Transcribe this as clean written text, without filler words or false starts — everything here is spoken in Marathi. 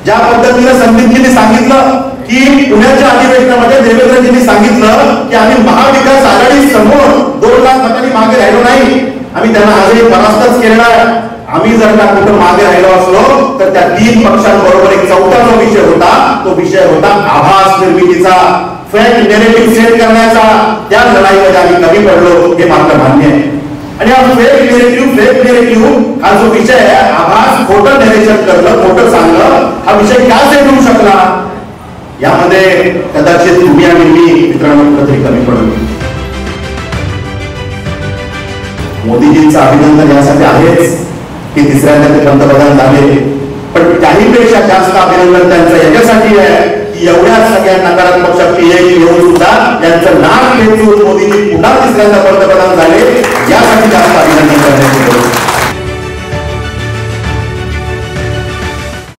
ज्या पद्धतीने संदीपजींनी सांगितलं की पुण्याच्या अधिवेशनामध्ये देवेंद्रजींनी सांगितलं की आम्ही महाविकास आघाडी समोर 2 लाख मतांनी मागे राहिलो नाही, आम्ही त्यांना आजही परास्तच केलेला आहे. आम्ही जर का कुठं मागे राहिलो असलो तर त्या 3 पक्षांबरोबर एक चौथा जो विषय होता तो विषय होता आभास निर्मितीचा, फेक नॅरेटिव्ह सेट करण्याचा. त्या लढाईमध्ये आम्ही कमी पडलो हे मात्र मान्य आहे. आणि हा फेक नेरेटिव्ह हा जो विषय आहे, आभास खोटं नरेशन करणं, खोटं सांगणं, हा विषय का सेट होऊ शकला यामध्ये कदाचित तुम्ही आणि मी मित्रांनो कुठेतरी कमी पडलो. मोदीजींचं अभिनंदन यासाठी आहेच की तिसऱ्यांदा ते पंतप्रधान झाले, पण त्याहीपेक्षा जास्त अभिनंदन त्यांचं याच्यासाठी आहे की एवढ्या सगळ्या नकारात्मक शक्ती येऊन सुद्धा त्यांचं नाक खेचून मोदीजी पुन्हा तिसऱ्यांदा पंतप्रधान झाले, यासाठी जास्त अभिनंदन करण्याची गरज.